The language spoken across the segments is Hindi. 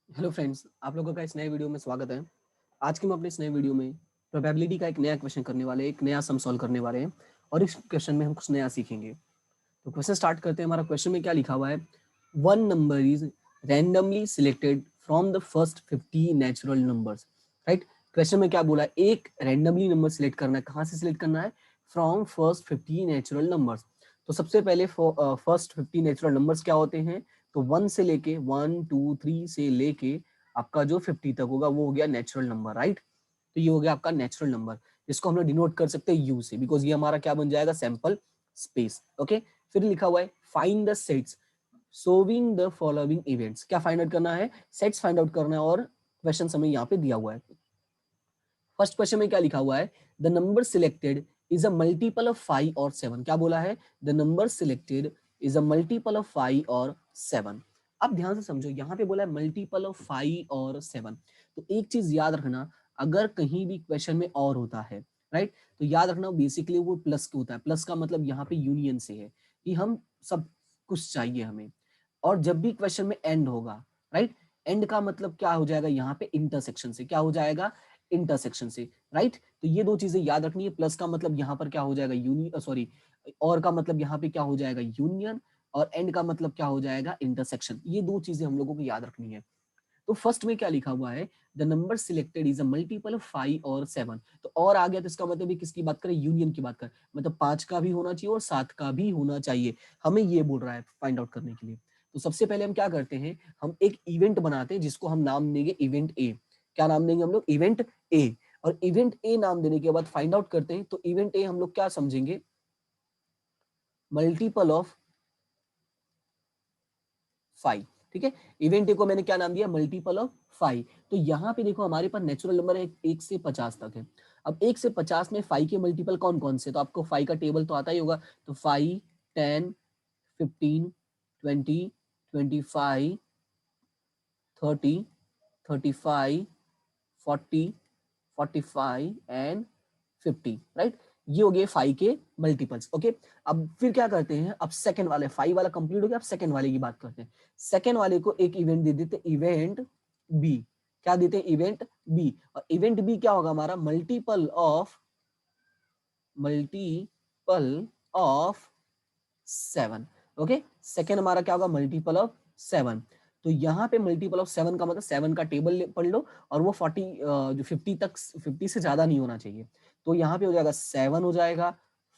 हेलो फ्रेंड्स, आप लोगों का इस नए वीडियो में स्वागत है। आज के हम अपने इस नए वीडियो में प्रोबेबिलिटी का एक नया क्वेश्चन करने वाले हैं, एक नया सम सॉल्व करने वाले हैं और इस क्वेश्चन में हम कुछ नया सीखेंगे। तो क्वेश्चन स्टार्ट करते हैं। हमारा क्वेश्चन में क्या लिखा हुआ है? One number is randomly selected from the first 50 natural numbers. Right, question में क्या बोला है? एक रैंडमली नंबर सिलेक्ट करना है। कहाँ से सिलेक्ट करना है? From first 50 natural numbers. तो सबसे पहले फर्स्ट 50 नेचुरल नंबर्स क्या होते हैं? तो 1 से लेके 1 2 3 से लेके आपका जो 50 तक होगा वो हो गया नेचुरल नंबर। राइट, तो ये हो गया आपका नेचुरल नंबर, जिसको हम लोग डिनोट कर सकते हैं यू से, बिकॉज ये हमारा क्या बन जाएगा? Sample space. ओके, फिर लिखा हुआ है find the sets showing the following events. क्या फाइंड आउट करना है? सेट्स फाइंड आउट करना है और क्वेश्चन हमें यहाँ पे दिया हुआ है। फर्स्ट क्वेश्चन में क्या लिखा हुआ है? The number selected is a multiple of 5 और 7। क्या बोला है? The number selected is a multiple of 5 और 7। अब ध्यान से समझो, यहाँ पे बोला है मल्टीपल ऑफ 5 और 7। तो एक चीज याद रखना, अगर कहीं भी क्वेश्चन में और होता है, राइट, तो याद रखना बेसिकली वो प्लस का होता है। प्लस का मतलब यहाँ पे यूनियन से है कि हम सब कुछ चाहिए हमें। और जब भी क्वेश्चन में एंड होगा, राइट, एंड का मतलब क्या हो जाएगा? यहाँ पे इंटरसेक्शन से। क्या हो जाएगा? इंटरसेक्शन से। राइट, तो ये दो चीजें याद रखनी है। प्लस का मतलब यहाँ पर क्या हो जाएगा? यूनियन, सॉरी, और का मतलब यहाँ पे क्या हो जाएगा? यूनियन, और एंड का मतलब क्या हो जाएगा? इंटरसेक्शन। ये दो चीजें हम लोगों को याद रखनी है। तो फर्स्ट में क्या लिखा हुआ है? The number selected is a multiple of 5 और 7। तो और आ गया, तो इसका मतलब किसकी बात करें? यूनियन की बात करें, मतलब 5 का भी होना चाहिए और 7 का भी होना चाहिए। हमें ये बोल रहा है फाइंड आउट करने के लिए। तो सबसे पहले हम क्या करते हैं? हम एक इवेंट बनाते हैं जिसको हम नाम देंगे इवेंट ए। क्या नाम देंगे हम लोग? Event A. और इवेंट ए नाम देने के बाद फाइंड आउट करते हैं। तो इवेंट ए हम लोग क्या समझेंगे? Multiple of 5। ठीक है, इवेंट ए को मैंने क्या नाम दिया? Multiple of 5। तो यहाँ पे देखो हमारे पास नेचुरल नंबर है 1 से 50 तक है। अब 1 से 50 में 5 के मल्टीपल कौन कौन से? तो आपको 5 का टेबल तो आता ही होगा। तो 5 10 15 20 25 30 35 40 45 एंड 50। राइट, ये हो गए 5 के मल्टीपल्स। ओके, अब फिर क्या करते हैं? अब सेकंड वाले 5 वाला कंप्लीट हो गया, अब सेकंड वाले की बात करते हैं। सेकंड वाले को एक इवेंट दे देते, इवेंट बी। क्या देते हैं? Event B. और इवेंट बी क्या होगा हमारा? Multiple of 7। ओके, सेकेंड हमारा क्या होगा? Multiple of 7। तो यहाँ पे मल्टीपल ऑफ 7 का मतलब 7 का टेबल पढ़ लो, और वो 40 जो 50 तक, 50 से ज्यादा नहीं होना चाहिए। तो यहाँ पे हो जाएगा 7 हो जाएगा,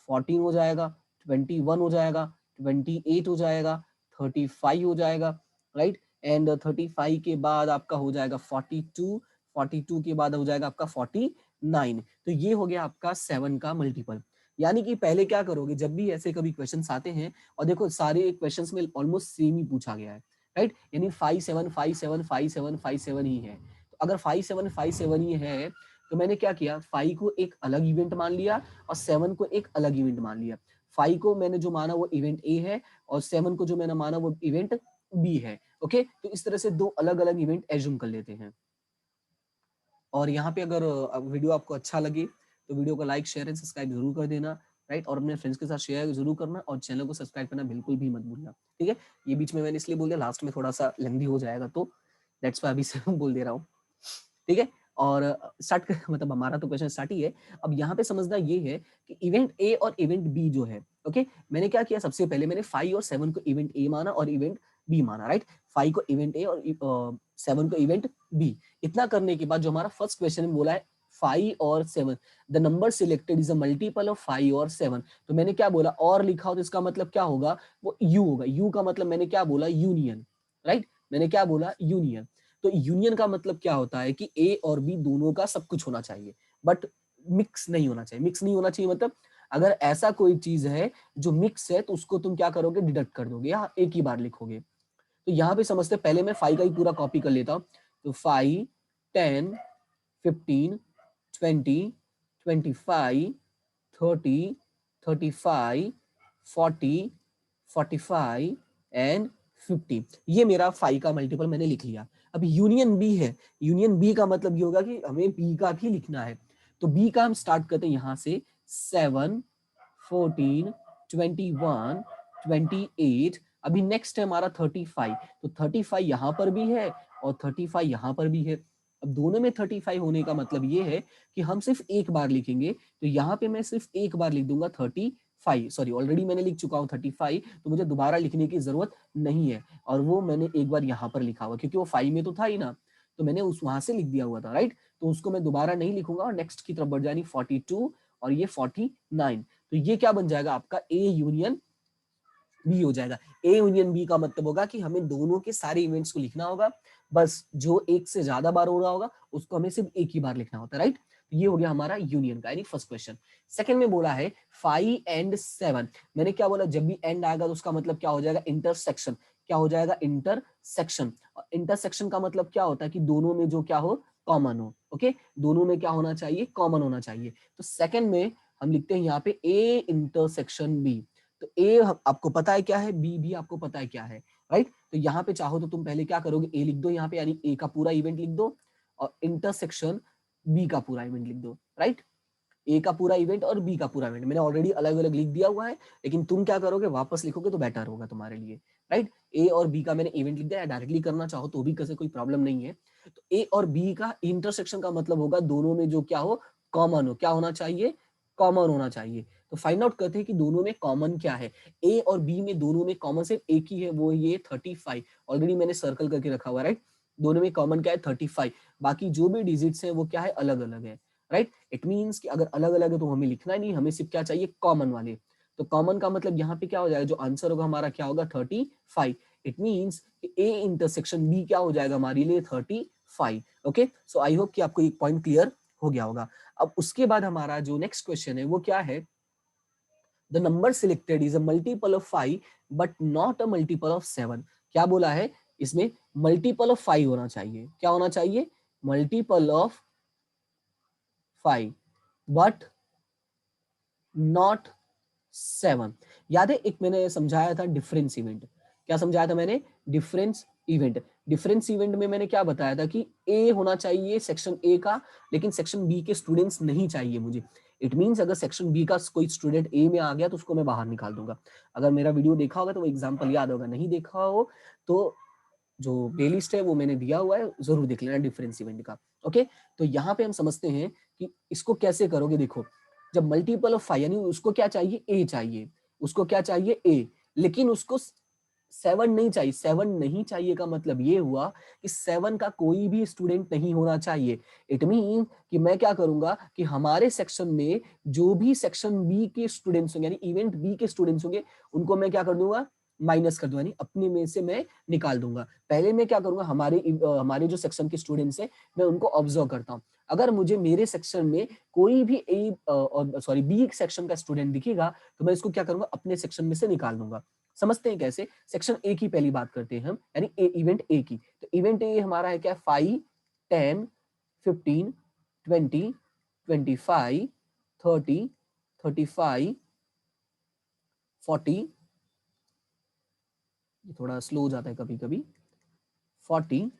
14 हो जाएगा, 21 हो जाएगा, 28 हो जाएगा, 35 हो जाएगा। राइट, एंड 35 के बाद आपका हो जाएगा 42, 42 के बाद हो जाएगा आपका 49। तो ये हो गया आपका 7 का मल्टीपल। यानी कि पहले क्या करोगे जब भी ऐसे कभी क्वेश्चंस आते हैं, और देखो सारे क्वेश्चंस में ऑलमोस्ट सेम ही पूछा गया है। राइट, यानी 5 7 5 7 5 7 5 7 ही है। तो अगर 5 7 5 7 ही है, तो मैंने क्या किया? 5 को एक अलग इवेंट मान लिया और 7 को एक अलग इवेंट मान लिया। 5 को मैंने जो माना वो इवेंट ए है, और 7 को जो मैंने माना वो इवेंट बी है। ओके, तो इस तरह से दो अलग अलग इवेंट एज्यूम कर लेते हैं। और यहाँ पे अगर वीडियो आपको अच्छा लगे तो वीडियो को लाइक शेयर एंड सब्सक्राइब जरूर कर देना। राइट, और अपने फ्रेंड्स के साथ शेयर जरूर करना, और चैनल को सब्सक्राइब करना बिल्कुल भी मत भूलना। ठीक है, ये बीच में मैंने इसलिए बोल दिया, लास्ट में थोड़ा सा लेंदी हो जाएगा, तो दैट्स वाई अभी से बोल दे रहा हूँ। ठीक है, और स्टार्ट कर मतलब हमारा तो क्वेश्चन स्टार्ट ही है। अब यहाँ पे समझना ये है कि इवेंट ए और इवेंट बी जो है, ओके, मैंने क्या किया? सबसे पहले मैंने 5 और 7 को इवेंट ए माना और इवेंट बी माना। राइट, 5 को इवेंट ए और 7 को इवेंट बी। इतना करने के बाद जो हमारा फर्स्ट क्वेश्चन में बोला है 5 और 7, the number selected is a multiple of 5 और 7। तो मैंने क्या बोला? और लिखा हो तो इसका मतलब क्या होगा? वो यू होगा। यू का मतलब मैंने क्या बोला? यूनियन। राइट, मैंने क्या बोला? यूनियन। तो यूनियन का मतलब क्या होता है? कि ए और बी दोनों का सब कुछ होना चाहिए, बट मिक्स नहीं होना चाहिए। मिक्स नहीं होना चाहिए मतलब अगर ऐसा कोई चीज है जो मिक्स है तो उसको तुम क्या करोगे? डिडक्ट कर दोगे या एक ही बार लिखोगे। तो यहाँ पे समझते पहले मैं 5 का ही पूरा कॉपी कर लेता हूँ। तो 5 10 15 20 25 30 35 40 45 एंड 50। ये मेरा 5 का मल्टीपल मैंने लिख लिया। अब यूनियन बी है। यूनियन बी का मतलब ये होगा कि हमें बी का भी लिखना है। तो बी का हम स्टार्ट करते हैं यहाँ से 7 14 21 28। अभी नेक्स्ट है हमारा 35। तो 35 यहाँ पर भी है और 35 यहाँ पर भी है। अब दोनों में 35 होने का मतलब ये है कि हम सिर्फ एक बार लिखेंगे, तो यहाँ पे मैं सिर्फ एक बार लिख दूंगा 35, सॉरी ऑलरेडी मैंने लिख चुका हूँ 35, तो मुझे दोबारा लिखने की जरूरत नहीं है। और वो मैंने एक बार यहाँ पर लिखा हुआ, क्योंकि वो 5 में तो था ही ना, तो मैंने उस वहां से लिख दिया हुआ था, राइट। तो उसको मैं दोबारा नहीं लिखूंगा और नेक्स्ट की तरफ बढ़ जानी 42 और ये 49। तो ये क्या बन जाएगा आपका ए यूनियन बी हो जाएगा। ए यूनियन बी का मतलब होगा कि हमें दोनों के सारे इवेंट्स को लिखना होगा, बस जो एक से ज्यादा बार हो रहा होगा उसको हमें सिर्फ एक ही बार लिखना होता है, राइट। ये हो गया हमारा यूनियन का यानी फर्स्ट क्वेश्चन। सेकंड में बोला है 5 एंड 7। मैंने क्या बोला, जब भी एंड आएगा तो उसका मतलब क्या हो जाएगा, इंटरसेक्शन। क्या हो जाएगा, इंटरसेक्शन। इंटरसेक्शन का मतलब क्या होता है कि दोनों में जो क्या हो, कॉमन हो। ओके, दोनों में क्या होना चाहिए, कॉमन होना चाहिए। तो सेकंड में हम लिखते हैं यहाँ पे ए इंटरसेक्शन बी। तो ए आपको पता है क्या है, बी भी आपको पता है क्या है, राइट। तो यहाँ पे चाहो तो तुम पहले क्या करोगे, ए लिख दो यहाँ पे, यानी ए का पूरा इवेंट लिख दो, और इंटरसेक्शन बी का पूरा इवेंट लिख दो, राइट। ए का पूरा इवेंट और बी का पूरा इवेंट मैंने ऑलरेडी अलग अलग लिख दिया हुआ है, लेकिन तुम क्या करोगे, वापस लिखोगे तो बेटर होगा तुम्हारे लिए, राइट। ए और बी का मैंने इवेंट लिख दिया, डायरेक्टली करना चाहो तो भी कैसे, कोई प्रॉब्लम नहीं है। तो ए और बी का इंटरसेक्शन का मतलब होगा दोनों में जो क्या हो, कॉमन हो। क्या होना चाहिए, कॉमन होना चाहिए। तो फाइंड आउट करते हैं कि दोनों में कॉमन क्या है। ए और बी में दोनों में कॉमन सिर्फ एक ही है, वो ये 35। ऑलरेडी मैंने सर्कल करके रखा हुआ, राइट। दोनों में कॉमन क्या है, 35। बाकी जो भी डिजिट्स हैं वो क्या है, अलग अलग है, राइट। इट मीन्स कि अगर अलग अलग है तो हमें लिखना नहीं, हमें सिर्फ क्या चाहिए, कॉमन वाले। तो कॉमन का मतलब यहाँ पे क्या हो जाएगा, जो आंसर होगा हमारा क्या होगा, 35। It means A intersection B क्या हो जाएगा हमारे लिए, 35। ओके, सो आई होप कि आपको एक पॉइंट क्लियर हो गया होगा। अब उसके बाद हमारा जो नेक्स्ट क्वेश्चन है वो क्या है, the number selected is a multiple of 5 but not a multiple of 7। क्या बोला है, इसमें मल्टीपल ऑफ 5 होना चाहिए। क्या होना चाहिए, मल्टीपल ऑफ 5 बट नॉट 7। याद है एक मैंने समझाया था डिफरेंस इवेंट, क्या समझाया था मैंने, डिफरेंस इवेंट। डिफरेंस इवेंट में मैंने क्या बताया था कि ए होना चाहिए सेक्शन ए का, लेकिन सेक्शन बी के स्टूडेंट्स नहीं चाहिए मुझे। इट मींस अगर सेक्शन बी का कोई स्टूडेंट ए में आ गया तो उसको मैं बाहर निकाल दूंगा। अगर मेरा वीडियो देखा होगा तो वो एग्जांपल याद होगा, नहीं देखा हो तो जो प्लेलिस्ट है वो मैंने दिया हुआ है, जरूर देख लेना डिफरेंस इवेंट का। ओके, तो यहाँ पे हम समझते हैं कि इसको कैसे करोगे। देखो, जब मल्टीपल ऑफ 5 यानी उसको क्या चाहिए, ए चाहिए, उसको क्या चाहिए, ए, लेकिन उसको 7 नहीं चाहिए। 7 नहीं चाहिए का मतलब ये हुआ कि 7 का कोई भी स्टूडेंट नहीं होना चाहिए। इट मीन कि मैं क्या करूंगा कि हमारे सेक्शन में जो भी सेक्शन बी के स्टूडेंट्स होंगे, यानी इवेंट बी के स्टूडेंट्स होंगे, उनको मैं क्या कर दूंगा, माइनस कर दूंगा, यानी अपने में से मैं निकाल दूंगा। पहले मैं क्या करूंगा, हमारे जो सेक्शन के स्टूडेंट्स हैं मैं उनको ऑब्जर्व करता हूँ। अगर मुझे मेरे सेक्शन में कोई भी बी सेक्शन का स्टूडेंट दिखेगा तो मैं इसको क्या करूंगा, अपने सेक्शन में से निकाल दूंगा। समझते हैं कैसे, सेक्शन ए की पहली बात करते हैं हम, यानी इवेंट ए की। तो इवेंट ए हमारा है क्या, 5, 10, 15, 20, 25, 30, 35, 40, ये थोड़ा स्लो हो जाता है कभी कभी, 40,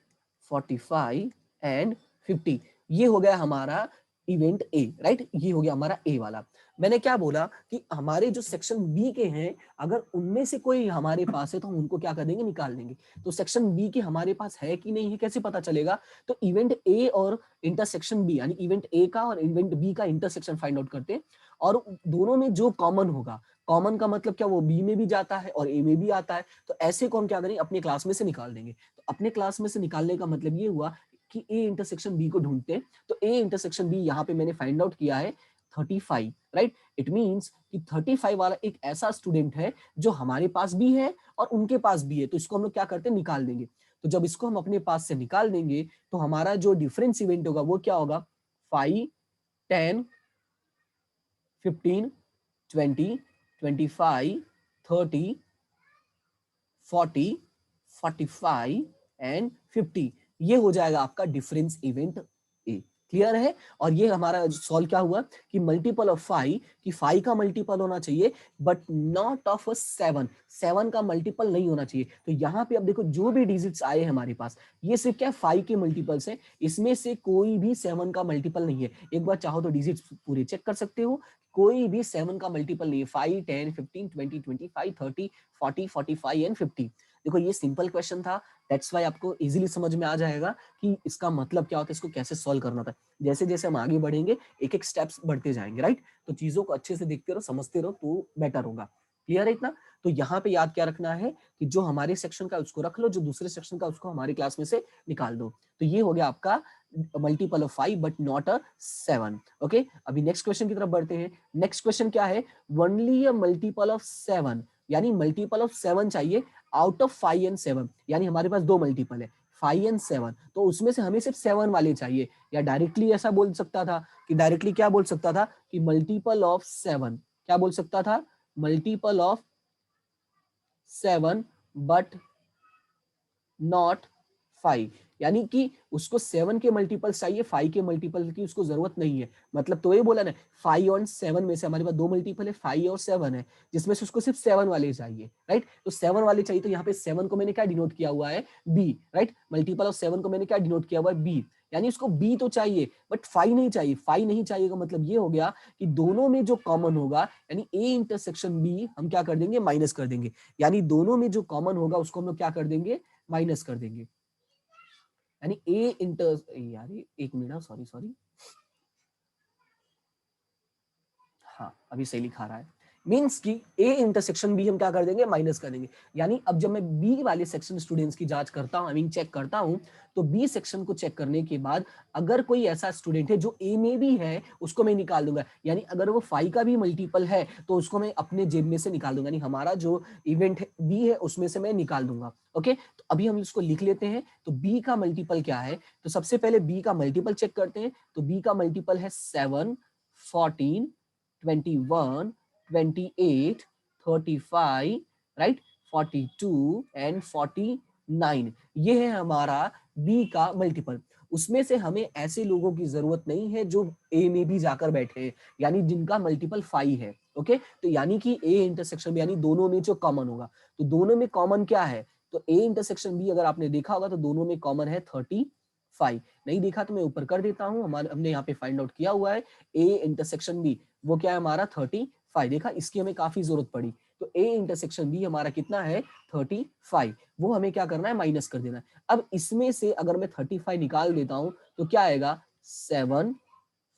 45 एंड 50। ये हो गया हमारा इवेंट ए, राइट। ये हो गया हमारा ए वाला। मैंने क्या बोला कि हमारे जो सेक्शन बी के हैं, अगर उनमें से कोई हमारे पास है तो हम उनको क्या कर देंगे, निकाल देंगे। तो सेक्शन बी के हमारे पास है कि नहीं है, कैसे पता चलेगा, तो इवेंट ए और इंटरसेक्शन बी, यानी इवेंट ए का और इवेंट बी का इंटरसेक्शन फाइंड आउट करते हैं, और दोनों में जो कॉमन होगा, कॉमन का मतलब क्या, वो बी में भी जाता है और ए में भी आता है, तो ऐसे को हम क्या करेंगे, अपने क्लास में से निकाल देंगे। तो अपने क्लास में से निकालने का मतलब ये हुआ कि ए इंटरसेक्शन बी को ढूंढते हैं। तो ए इंटरसेक्शन बी यहाँ पे मैंने फाइंड आउट किया है 35, राइट। इट मींस कि 35 वाला एक ऐसा स्टूडेंट है जो हमारे पास भी है और उनके पास भी है, तो इसको हम लोग क्या करते हैं, निकाल देंगे। तो जब इसको हम अपने पास से निकाल देंगे तो हमारा जो डिफरेंस इवेंट होगा वो क्या होगा, 5, 10, 15, 20, 25, 30, 40, 45 एंड 50। ये हो जाएगा आपका डिफरेंस इवेंट ए। क्लियर है। और ये हमारा सॉल्व क्या हुआ कि मल्टीपल ऑफ 5, कि 5 का मल्टीपल होना चाहिए बट नॉट ऑफ 7। 7 का मल्टीपल नहीं होना चाहिए। तो यहाँ पे अब देखो जो भी डिजिट्स आए हैं हमारे पास, ये सिर्फ क्या 5 के मल्टीपल्स हैं, इसमें से कोई भी 7 का मल्टीपल नहीं है। एक बार चाहो तो डिजिट्स पूरे चेक कर सकते हो, कोई भी 7 का मल्टीपल नहीं है। 5, 10, 15, 20, 25, 30, 40, 45 एंड 50। देखो ये सिंपल क्वेश्चन था, दैट्स वाई आपको इजीली समझ में आ जाएगा कि इसका मतलब क्या होता है, इसको कैसे सॉल्व करना था। जैसे जैसे हम आगे बढ़ेंगे एक एक स्टेप्स बढ़ते जाएंगे, राइट। तो चीजों को अच्छे से देखते रहो, समझते रहो, तो बेटर होगा। क्लियर है इतना? तो यहाँ पे याद क्या रखना है कि जो हमारे सेक्शन का उसको रख लो, जो दूसरे सेक्शन का उसको हमारी क्लास में से निकाल दो। तो ये हो गया आपका multiple of 5 but not a 7। Okay, अभी नेक्स्ट क्वेश्चन की तरफ बढ़ते हैं। नेक्स्ट क्वेश्चन क्या है, ओनली अ मल्टीपल ऑफ 7, यानी मल्टीपल ऑफ 7 चाहिए आउट ऑफ 5 एंड 7, यानी हमारे पास दो मल्टीपल है 5 एंड 7, तो उसमें से हमें सिर्फ 7 वाले चाहिए। या डायरेक्टली ऐसा बोल सकता था कि डायरेक्टली क्या बोल सकता था कि मल्टीपल ऑफ 7, क्या बोल सकता था, मल्टीपल ऑफ 7 बट नॉट 5, यानी कि उसको 7 के मल्टीपल्स चाहिए, 5 के मल्टीपल की उसको जरूरत नहीं है। मतलब तो ये बोला ना 5 और 7 में से हमारे पास दो मल्टीपल है 5 और 7 है, जिसमें से उसको सिर्फ 7 वाले चाहिए, राइट। तो 7 वाले चाहिए, तो यहाँ पे 7 को मैंने क्या डिनोट किया हुआ है, बी, राइट। मल्टीपल ऑफ 7 को मैंने क्या डिनोट किया हुआ है, बी, यानी उसको बी तो चाहिए बट 5 नहीं चाहिए। 5 नहीं चाहिए का मतलब ये हो गया कि दोनों में जो कॉमन होगा, यानी ए इंटरसेक्शन बी हम क्या कर देंगे, माइनस कर देंगे, यानी दोनों में जो कॉमन होगा उसको हम लोग क्या कर देंगे, माइनस कर देंगे। यानी ए इंटर, यार एक मिनट, सॉरी सॉरी, हाँ अभी सही लिखा रहा है, मींस कि ए इंटरसेक्शन बी हम क्या कर देंगे, माइनस कर देंगे। यानी अब जब मैं बी वाले सेक्शन स्टूडेंट्स की जांच करता हूं, आई मीन चेक करता हूं, तो बी सेक्शन को चेक करने के बाद अगर कोई ऐसा स्टूडेंट है जो ए में भी है, उसको मैं निकाल दूंगा। यानी अगर वो 5 का भी मल्टीपल है तो उसको मैं अपने जेब में से निकाल दूंगा, यानी हमारा जो इवेंट बी है उसमें से मैं निकाल दूंगा। ओके, तो अभी हम इसको लिख लेते हैं। तो बी का मल्टीपल क्या है, तो सबसे पहले बी का मल्टीपल चेक करते हैं। तो बी का मल्टीपल है 7, 14, 21, 28, 35, राइट, 42 एंड 49, ये है हमारा बी का मल्टीपल। उसमें से हमें ऐसे लोगों की जरूरत नहीं है जो ए में भी जाकर बैठे हैं, यानी जिनका मल्टीपल 5 है। ओके, तो यानी कि ए इंटरसेक्शन बी, यानी दोनों में जो कॉमन होगा, तो दोनों में कॉमन क्या है, तो ए इंटरसेक्शन बी अगर आपने देखा होगा तो दोनों में कॉमन है 35। नहीं देखा तो मैं ऊपर कर देता हूं, हमारे हमने यहाँ पे फाइंड आउट किया हुआ है ए इंटरसेक्शन बी, वो क्या है हमारा 35। देखा, इसकी हमें काफी जरूरत पड़ी। तो ए इंटरसेक्शन बी हमारा कितना है 35, वो हमें क्या करना है, माइनस कर देना है। अब इसमें से अगर मैं 35 निकाल देता हूं तो क्या आएगा, 7,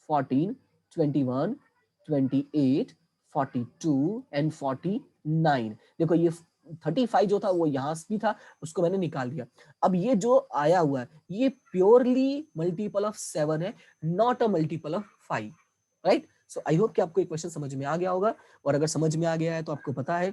14, 21, 28, 42 एंड 49। देखो ये 35 जो था वो यहाँ भी था, उसको मैंने निकाल दिया। अब ये जो आया हुआ है ये प्योरली मल्टीपल ऑफ 7 है, not a multiple of 5, right. So I hope कि आपको ये क्वेश्चन समझ में आ गया होगा। और अगर समझ में आ गया है तो आपको पता है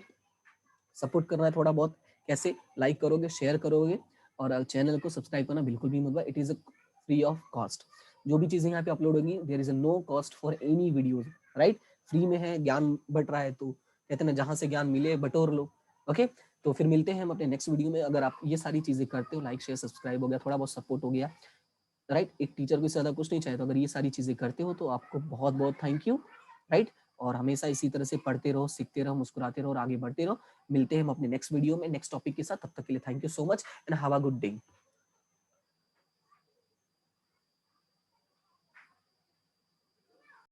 सपोर्ट करना है थोड़ा बहुत, कैसे, लाइक करोगे, शेयर करोगे, और चैनल को सब्सक्राइब करना बिल्कुल भी मत, it is a free of cost. जो भी चीजें यहाँ पे अपलोड होंगी there is a no cost for any videos, right. Free में है, ज्ञान बट रहा है, तो कहते हैं जहां से ज्ञान मिले बटोर लो। ओके, तो फिर मिलते हैं हम अपने नेक्स्ट वीडियो में। अगर आप ये सारी चीजें करते हो, लाइक शेयर सब्सक्राइब हो गया, थोड़ा बहुत सपोर्ट हो गया, राइट, एक टीचर को ज्यादा कुछ नहीं चाहिए, तो अगर ये सारी चीजें करते हो तो आपको बहुत बहुत थैंक यू, राइट। और हमेशा इसी तरह से पढ़ते रहो, सीखते रहो, मुस्कुराते रहो और आगे बढ़ते रहो। मिलते हैं हम अपने नेक्स्ट वीडियो में नेक्स्ट टॉपिक के साथ, तब तक के लिए thank you so much and have a good day.